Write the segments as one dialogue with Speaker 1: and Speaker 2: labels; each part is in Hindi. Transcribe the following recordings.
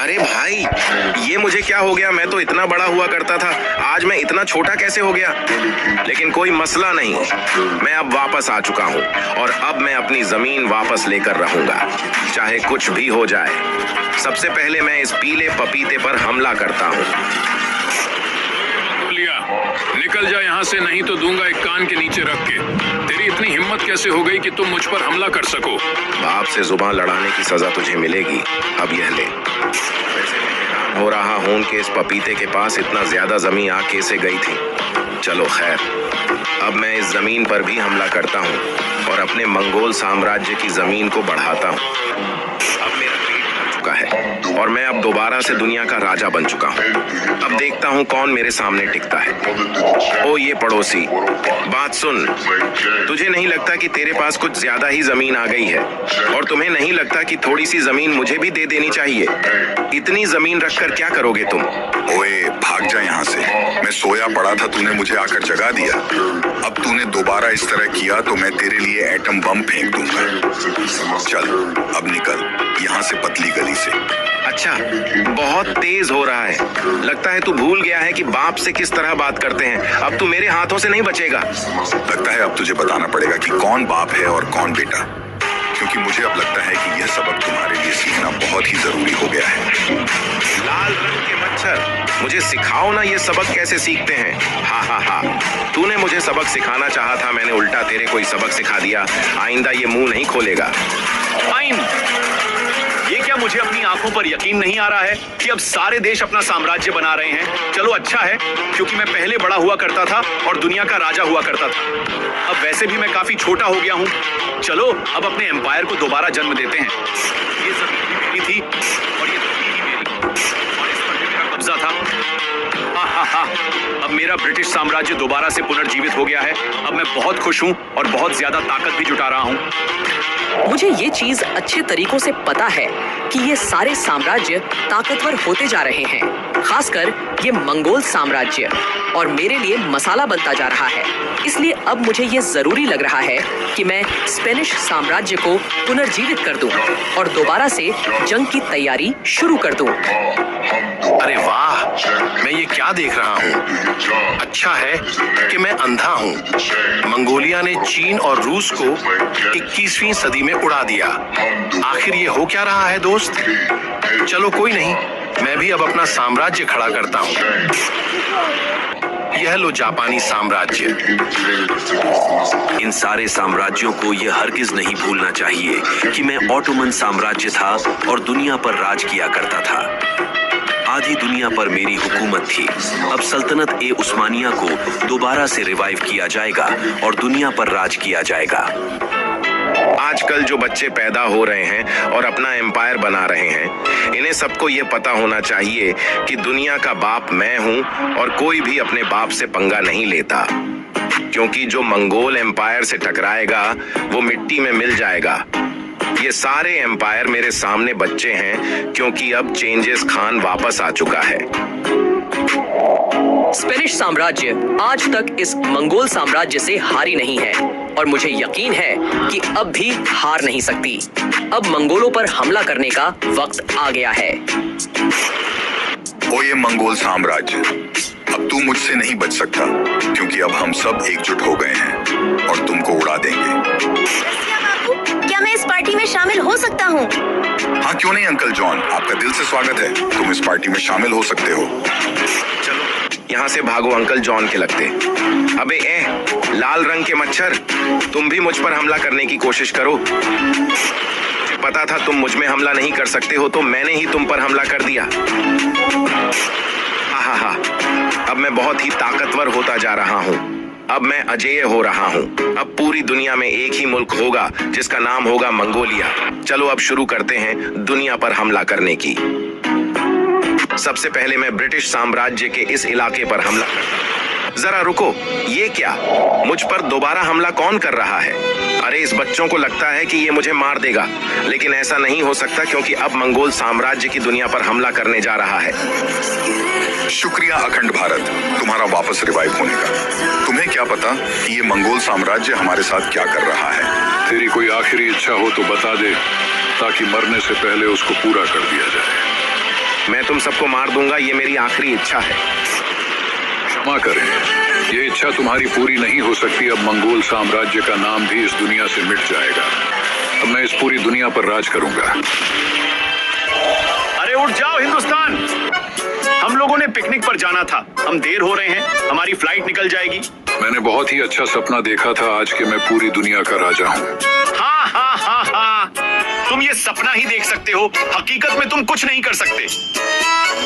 Speaker 1: अरे भाई, ये मुझे क्या हो गया? मैं तो इतना बड़ा हुआ करता था, आज मैं इतना छोटा कैसे हो गया? लेकिन कोई मसला नहीं, मैं अब वापस आ चुका हूँ और अब मैं अपनी जमीन वापस लेकर रहूंगा, चाहे कुछ भी हो जाए। सबसे पहले मैं इस पीले पपीते पर हमला करता हूँ।
Speaker 2: निकल जा यहाँ से, नहीं तो दूंगा एक कान के नीचे रख के। तेरी इतनी हिम्मत कैसे हो गई कि तुम मुझ पर हमला कर सको?
Speaker 1: बाप से जुबान लड़ाने की सजा तुझे मिलेगी, अब यह ले। वैसे मैं हैरान हो रहा हूँ कि इस पपीते के पास इतना ज्यादा जमीन आ कैसे गई थी। चलो खैर, अब मैं इस जमीन पर भी हमला करता हूँ और अपने मंगोल साम्राज्य की जमीन को बढ़ाता हूँ। अब मेरा पेट भर चुका है और मैं अब दोबारा से दुनिया का राजा बन चुका हूँ। अब देखता हूँ कौन मेरे सामने टिकता है। ओ ये पड़ोसी, बात सुन। तुझे नहीं लगता कि तेरे पास कुछ ज्यादा ही जमीन आ गई है? और तुम्हें नहीं लगता कि थोड़ी सी जमीन मुझे भी दे देनी चाहिए? इतनी जमीन रखकर क्या करोगे तुम?
Speaker 3: ओए भाग जा यहाँ से, मैं सोया पड़ा था, तूने मुझे आकर जगा दिया। अब तूने दोबारा इस तरह किया तो मैं तेरे लिए एटम बम फेंक दूंगा। चल अब निकल यहाँ से, पतली गली से।
Speaker 1: अच्छा, बहुत तेज हो रहा है। लगता है तू भूल गया है कि बाप से किस तरह बात करते हैं। अब तू मेरे हाथों से नहीं बचेगा।
Speaker 3: लगता है अब तुझे बताना पड़ेगा कि कौन बाप है और कौन बेटा, क्योंकि मुझे अब लगता है कि यह सबक तुम्हारे लिए सीखना बहुत ही जरूरी हो गया है।
Speaker 1: लाल रंग के मच्छर, मुझे सिखाओ ना ये सबक कैसे सीखते हैं। हा हा हा, तूने मुझे सबक सिखाना चाहा था, मैंने उल्टा तेरे को ही सबक सिखा दिया। आइंदा ये मुंह नहीं खोलेगा।
Speaker 4: ये क्या मुझे अपनी आंखों पर यकीन नहीं आ रहा है कि अब सारे देश अपना साम्राज्य बना रहे हैं। चलो अच्छा है, क्योंकि मैं पहले बड़ा हुआ करता था और दुनिया का राजा हुआ करता था। अब वैसे भी मैं काफी छोटा हो गया हूँ। चलो अब अपने एम्पायर को दोबारा जन्म देते हैं। ये जमीन भी मेरी थी और ये जमीन ही मेरी, और इस पर भी मेरा कब्जा था। अब मेरा ब्रिटिश साम्राज्य दोबारा से पुनर्जीवित हो गया है। अब मैं बहुत खुश हूँ और बहुत ज्यादा ताकत भी जुटा रहा हूँ।
Speaker 5: मुझे ये चीज अच्छे तरीकों से पता है कि ये सारे साम्राज्य ताकतवर होते जा रहे हैं, खासकर ये मंगोल साम्राज्य, और मेरे लिए मसाला बनता जा रहा है। इसलिए अब मुझे ये जरूरी लग रहा है कि मैं स्पेनिश साम्राज्य को पुनर्जीवित कर दूं और दोबारा से जंग की तैयारी शुरू कर दूं।
Speaker 1: अरे वाह, मैं ये क्या देख रहा हूँ? अच्छा है कि मैं अंधा हूँ। मंगोलिया ने चीन और रूस को 21वीं सदी में उड़ा दिया। आखिर ये हो क्या रहा है दोस्त? चलो कोई नहीं, मैं भी अब अपना साम्राज्य खड़ा करता हूँ। यह लो जापानी साम्राज्य। इन सारे साम्राज्यों को यह हरगिज नहीं भूलना चाहिए कि मैं ऑटोमन साम्राज्य था और दुनिया पर राज किया करता था। आधी दुनिया पर मेरी हुकूमत थी। अब सल्तनत ए उस्मानिया को दोबारा से रिवाइव किया जाएगा और दुनिया पर राज किया जाएगा। आजकल जो बच्चे पैदा हो रहे हैं और अपना एम्पायर बना रहे हैं, इन्हें सबको ये पता होना चाहिए कि दुनिया का बाप मैं हूं और कोई भी अपने बाप से पंगा नहीं लेता, क्योंकि जो मंगोल एम्पायर से टकराएगा वो मिट्टी में मिल जाएगा। ये सारे एम्पायर मेरे सामने बच्चे हैं, क्योंकि अब चेंजिस खान वापस आ चुका है।
Speaker 5: स्पेनिश साम्राज्य आज तक इस मंगोल साम्राज्य से हारी नहीं है और मुझे यकीन है कि अब भी हार नहीं सकती। अब मंगोलों पर हमला करने का वक्त आ गया है।
Speaker 3: ओ ये मंगोल साम्राज्य, अब तू मुझसे नहीं बच सकता, क्योंकि अब हम सब एकजुट हो गए हैं और तुमको उड़ा देंगे।
Speaker 6: क्या मैं इस पार्टी में शामिल हो सकता हूँ?
Speaker 3: हाँ क्यों नहीं अंकल जॉन, आपका दिल से स्वागत है। तुम इस पार्टी में शामिल हो सकते हो।
Speaker 1: चलो यहाँ से भागो अंकल जॉन के लगते। अबे लाल रंग के मच्छर, तुम भी मुझ पर हमला करने की कोशिश करो। मुझे पता था तुम मुझ में हमला नहीं कर सकते हो, तो मैंने ही तुम पर हमला कर दिया। हा, अब मैं बहुत ही ताकतवर होता जा रहा हूँ। अब मैं अजेय हो रहा हूँ। अब पूरी दुनिया में एक ही मुल्क होगा जिसका नाम होगा मंगोलिया। चलो अब शुरू करते हैं दुनिया पर हमला करने की। सबसे पहले मैं ब्रिटिश साम्राज्य के इस इलाके पर हमला करता हूं। जरा रुको, ये क्या? मुझ पर दोबारा हमला कौन कर रहा है? अरे इस बच्चों को लगता है कि ये मुझे मार देगा, लेकिन ऐसा नहीं हो सकता, क्योंकि अब मंगोल साम्राज्य की दुनिया पर हमला करने जा रहा है।
Speaker 3: शुक्रिया अखंड भारत, तुम्हारा वापस रिवाइव होने का। तुम्हें क्या पता कि ये मंगोल साम्राज्य हमारे साथ क्या कर रहा है?
Speaker 2: तेरी कोई आखिरी इच्छा हो तो बता दे, ताकि मरने से पहले उसको पूरा कर दिया जाए।
Speaker 4: मैं तुम सबको मार दूंगा, ये मेरी आखिरी इच्छा है।
Speaker 2: क्षमा करें, ये इच्छा तुम्हारी पूरी नहीं हो सकती। अब मंगोल साम्राज्य का नाम भी इस दुनिया से मिट जाएगा। अब मैं इस पूरी दुनिया पर राज करूंगा।
Speaker 4: अरे उठ जाओ हिंदुस्तान, हम लोगों ने पिकनिक पर जाना था, हम देर हो रहे हैं, हमारी फ्लाइट निकल जाएगी।
Speaker 2: मैंने बहुत ही अच्छा सपना देखा था आज कि मैं पूरी दुनिया का राजा हूँ।
Speaker 4: हाँ हाँ हाँ हाँ, तुम ये सपना ही देख सकते हो, हकीकत में तुम कुछ नहीं कर सकते।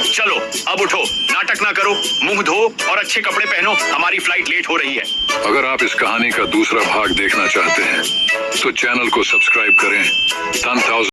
Speaker 4: चलो अब उठो, नाटक ना करो, मुंह धो और अच्छे कपड़े पहनो, हमारी फ्लाइट लेट हो रही है।
Speaker 2: अगर आप इस कहानी का दूसरा भाग देखना चाहते हैं तो चैनल को सब्सक्राइब करें। 10,000